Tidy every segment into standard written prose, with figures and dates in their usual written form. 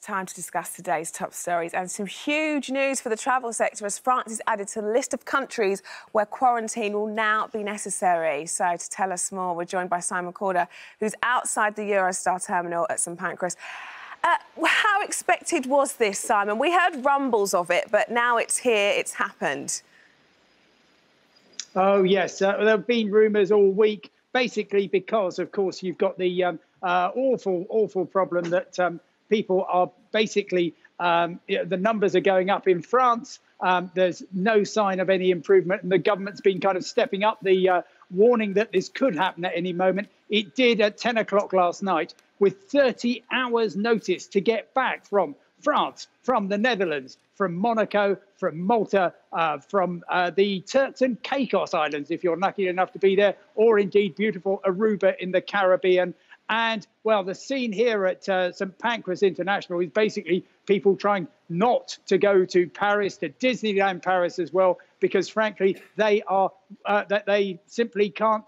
Time to discuss today's top stories and some huge news for the travel sector as France is added to the list of countries where quarantine will now be necessary. So to tell us more, we're joined by Simon Corder, who's outside the Eurostar terminal at St Pancras. How expected was this, Simon? We heard rumbles of it, but now it's here, it's happened. Oh, yes. There have been rumours all week, basically because, of course, you've got the awful problem that people are basically, the numbers are going up in France. There's no sign of any improvement, and the government's been kind of stepping up the warning that this could happen at any moment. It did at 10 o'clock last night, with 30 hours notice to get back from France, from the Netherlands, from Monaco, from Malta, from the Turks and Caicos Islands, if you're lucky enough to be there, or indeed beautiful Aruba in the Caribbean. And, well, the scene here at St Pancras International is basically people trying not to go to Paris, to Disneyland Paris as well, because, frankly, they are that they simply can't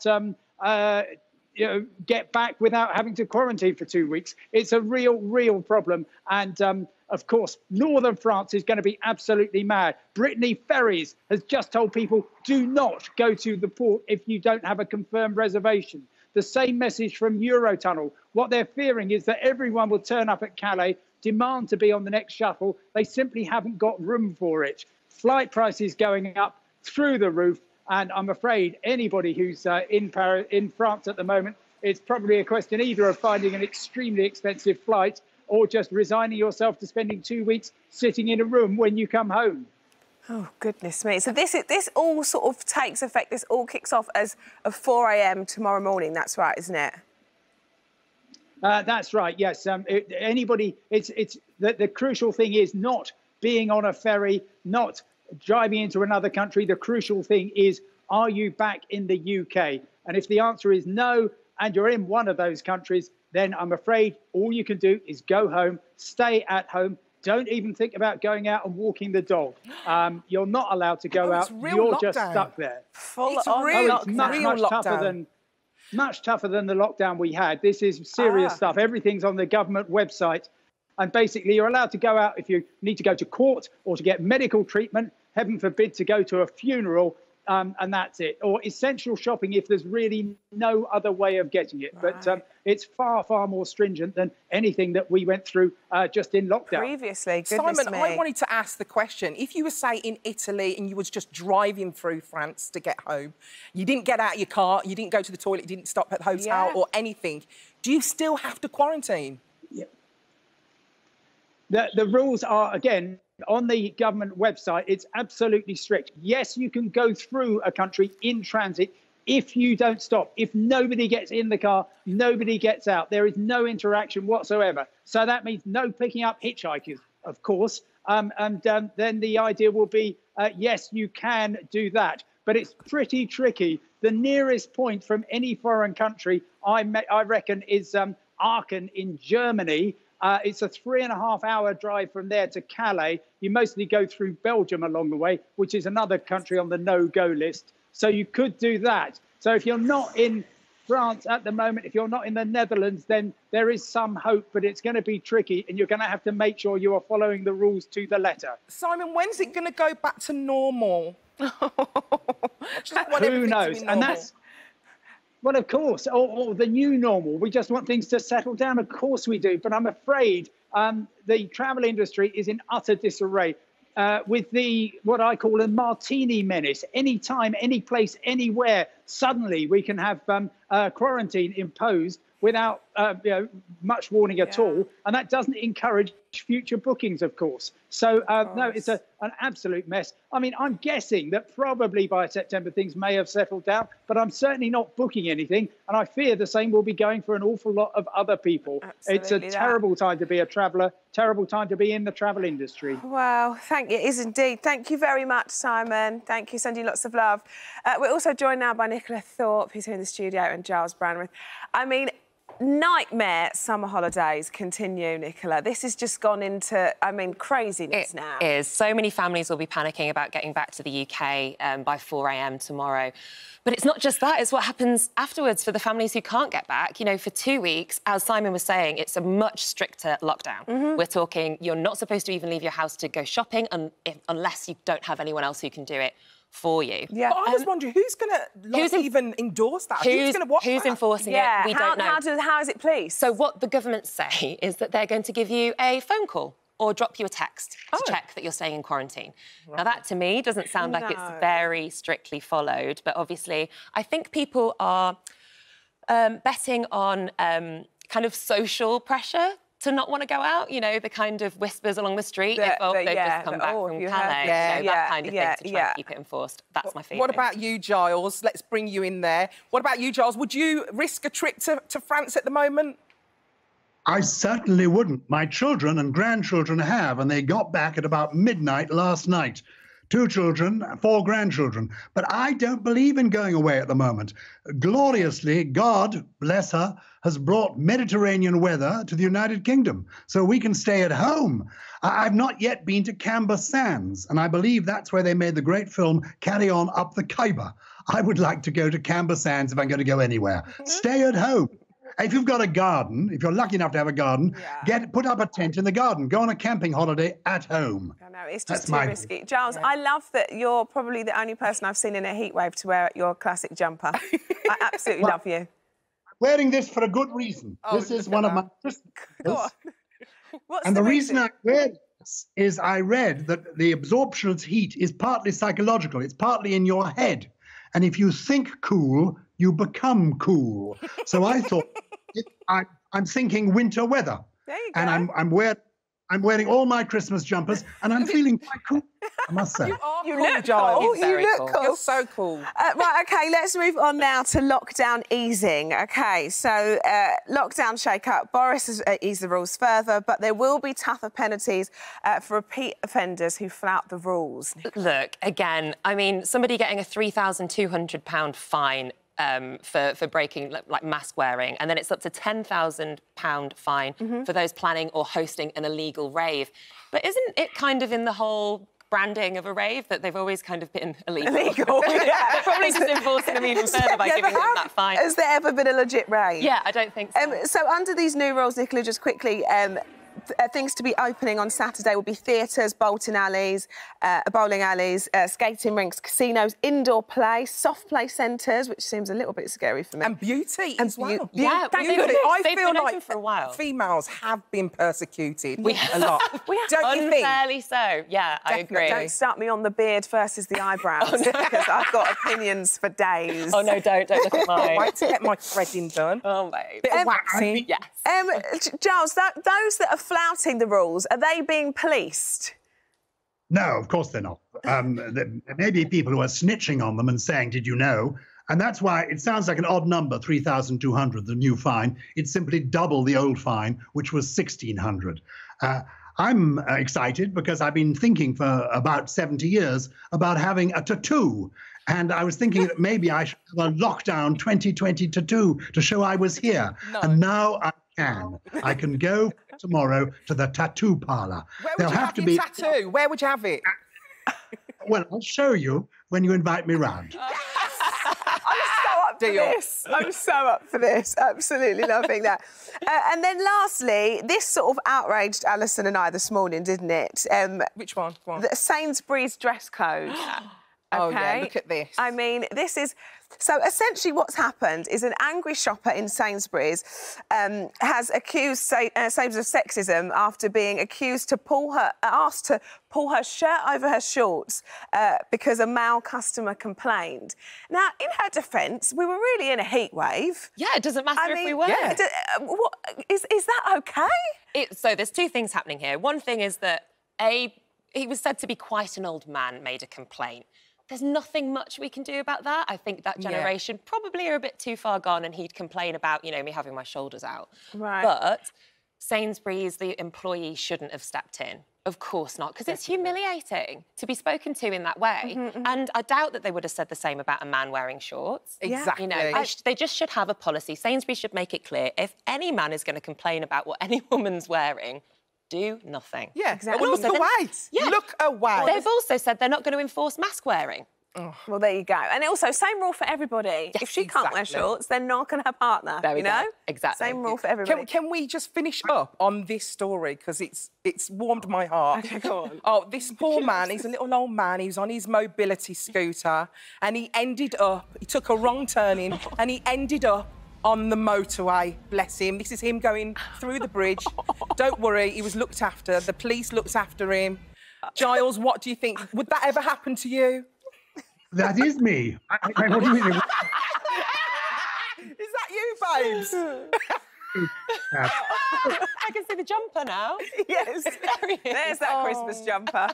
get back without having to quarantine for 2 weeks. It's a real problem. And, of course, northern France is going to be absolutely mad. Brittany Ferries has just told people, do not go to the port if you don't have a confirmed reservation. The same message from Eurotunnel. What they're fearing is that everyone will turn up at Calais, demand to be on the next shuttle. They simply haven't got room for it. Flight prices going up through the roof. And I'm afraid anybody who's in France at the moment, it's probably a question either of finding an extremely expensive flight or just resigning yourself to spending 2 weeks sitting in a room when you come home. Oh, goodness me. So this all sort of takes effect, this all kicks off as of 4 a.m. tomorrow morning. That's right, isn't it? That's right, yes. The crucial thing is not being on a ferry, not driving into another country. The crucial thing is, are you back in the UK? And if the answer is no, and you're in one of those countries, then I'm afraid all you can do is go home, stay at home. Don't even think about going out and walking the dog. You're not allowed to go out. You're lockdown. Just stuck there. Much tougher than the lockdown we had. This is serious stuff. Everything's on the government website. And basically, you're allowed to go out if you need to go to court or to get medical treatment, heaven forbid, to go to a funeral, and that's it. Or essential shopping if there's really no other way of getting it. Right. But it's far more stringent than anything that we went through just in lockdown. Previously, Simon, I wanted to ask the question. If you were, say, in Italy and you was just driving through France to get home, you didn't get out of your car, you didn't go to the toilet, you didn't stop at the hotel or anything, do you still have to quarantine? Yeah. The rules are, again, on the government website, it's absolutely strict. Yes, you can go through a country in transit if you don't stop. If nobody gets in the car, nobody gets out. There is no interaction whatsoever. So that means no picking up hitchhikers, of course. Then the idea will be, yes, you can do that. But it's pretty tricky. The nearest point from any foreign country, I reckon, is Aachen in Germany. It's a 3.5-hour drive from there to Calais. You mostly go through Belgium along the way, which is another country on the no-go list. So you could do that. So if you're not in France at the moment, if you're not in the Netherlands, then there is some hope, but it's going to be tricky, and you're going to have to make sure you are following the rules to the letter. Simon, when's it going to go back to normal? Who knows? And that's... Well, of course, or the new normal. We just want things to settle down. Of course we do. But I'm afraid the travel industry is in utter disarray with what I call a martini menace. Anytime, any place, anywhere, suddenly we can have quarantine imposed without much warning at all. And that doesn't encourage future bookings, of course. So, no, it's an absolute mess. I mean, I'm guessing that probably by September things may have settled down, but I'm certainly not booking anything. And I fear the same will be going for an awful lot of other people. Absolutely, it's a terrible time to be a traveller, terrible time to be in the travel industry. Well, it is indeed. Thank you very much, Simon. Thank you. Send you lots of love. We're also joined now by Nicola Thorp, who's here in the studio, and Gyles Brandreth. I mean, nightmare summer holidays continue, Nicola. This has just gone into, I mean, craziness now. It is. So many families will be panicking about getting back to the UK by 4 a.m. tomorrow. But it's not just that, it's what happens afterwards for the families who can't get back. You know, for 2 weeks, as Simon was saying, it's a much stricter lockdown. We're talking, you're not supposed to even leave your house to go shopping unless you don't have anyone else who can do it for you. Yeah. But I was wondering, who's going to even endorse that? Who's going to watch Who's that? enforcing it? We don't know. How is it policed? So what the government say is that they're going to give you a phone call or drop you a text to check that you're staying in quarantine. Now, that, to me, doesn't sound like it's very strictly followed, but obviously I think people are betting on kind of social pressure to not want to go out, you know, the kind of whispers along the street, they've just come back from Calais, that kind of thing, to try and keep it enforced. That's my feeling. What about you, Gyles? Let's bring you in there. What about you, Gyles? Would you risk a trip to France at the moment? I certainly wouldn't. My children and grandchildren have, and they got back at about midnight last night. 2 children, 4 grandchildren. But I don't believe in going away at the moment. Gloriously, God, bless her, has brought Mediterranean weather to the United Kingdom, so we can stay at home. I've not yet been to Camber Sands, and I believe that's where they made the great film Carry On Up the Khyber. I would like to go to Camber Sands if I'm going to go anywhere. Stay at home. If you've got a garden, if you're lucky enough to have a garden, put up a tent in the garden. Go on a camping holiday at home. I know, it's just too risky. Gyles, I love that you're probably the only person I've seen in a heatwave to wear your classic jumper. I absolutely love you. I'm wearing this for a good reason. This is one of my Christmas. And the reason I wear this is I read that the absorption of heat is partly psychological. It's partly in your head. And if you think cool, you become cool. So I thought, I'm thinking winter weather. There you go. And I'm wearing all my Christmas jumpers, and I'm feeling quite cool, I must say. You look cool. You look cool. You're so cool. Right, OK, let's move on now to lockdown easing. OK, so lockdown shake-up. Boris has eased the rules further, but there will be tougher penalties for repeat offenders who flout the rules. Look, again, I mean, somebody getting a £3,200 fine for breaking, like, mask wearing, and then it's up to £10,000 fine for those planning or hosting an illegal rave. But isn't it kind of in the whole branding of a rave that they've always kind of been illegal? They're probably just enforcing them even further by giving them that fine. Has there ever been a legit rave? Yeah, I don't think so. So under these new rules, Nicola, just quickly, things to be opening on Saturday will be theatres, bowling alleys, skating rinks, casinos, indoor play, soft play centres, which seems a little bit scary for me. And beauty as well. Yeah, I feel like for a while. Females have been persecuted a lot. Don't you think? Unfairly so. Yeah, I agree. Don't start me on the beard versus the eyebrows, because I've got opinions for days. Oh, no, don't look at mine. Wait to get my threading done. Oh, babe. Bit of waxing. Yes. Gyles, those that are flouting the rules, are they being policed? No, of course they're not. There may be people who are snitching on them and saying, did you know? And that's why it sounds like an odd number, 3,200, the new fine. It's simply double the old fine, which was 1,600. I'm excited because I've been thinking for about 70 years about having a tattoo. And I was thinking that maybe I should have a lockdown 2020 tattoo to show I was here. No. And now I can. I can go tomorrow to the tattoo parlour. Where would you have your tattoo? Where would you have it? Well, I'll show you when you invite me round. I'm so up for this. Absolutely loving that. And then lastly, this sort of outraged Alison and I this morning, didn't it? Which one? Go on. The Sainsbury's dress code. Okay. Oh, yeah, look at this. I mean, this is... So, essentially, what's happened is an angry shopper in Sainsbury's has accused Sainsbury's of sexism after being asked to pull her shirt over her shorts because a male customer complained. Now, in her defence, we were really in a heat wave. Yeah, it doesn't matter if we were. Yeah. Is that OK? So there's 2 things happening here. One thing is that, he was said to be quite an old man, made a complaint. There's nothing much we can do about that. I think that generation probably are a bit too far gone, and he'd complain about, you know, me having my shoulders out. Right. But Sainsbury's, the employee, shouldn't have stepped in. Of course not, because it's humiliating to be spoken to in that way. And I doubt that they would have said the same about a man wearing shorts. Exactly. You know, they just should have a policy. Sainsbury's should make it clear, if any man is going to complain about what any woman's wearing, do nothing. Yeah, exactly. Well, look away. Yeah. Look away. They've also said they're not going to enforce mask wearing. Oh. Well, there you go. And also, same rule for everybody. Yes, if she can't wear shorts, they're not going to have a partner, there we go. Exactly. Same rule for everybody. Can we just finish up on this story? Because it's warmed my heart. OK, go on. Oh, this poor man, he's a little old man. He was on his mobility scooter and he took a wrong turn in and he ended up on the motorway, bless him. This is him going through the bridge. Don't worry, he was looked after. The police looked after him. Gyles, what do you think? Would that ever happen to you? That is me. What do you mean? Is that you, babes? I can see the jumper now. Yes. There's that Christmas jumper.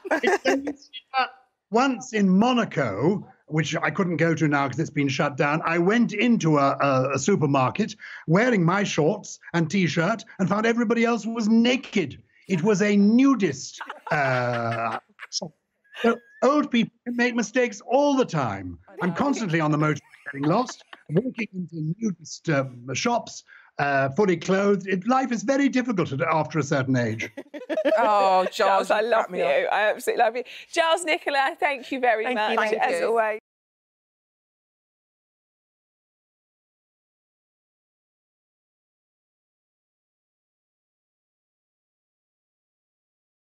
Once in Monaco, which I couldn't go to now because it's been shut down, I went into a supermarket wearing my shorts and T-shirt and found everybody else was naked. It was a nudist shop. So old people can make mistakes all the time. I'm constantly on the motor getting lost, walking into nudist shops, fully clothed. Life is very difficult after a certain age. Oh, Gyles, I love you. I absolutely love you. Gyles, Nicola, thank you very much, as always.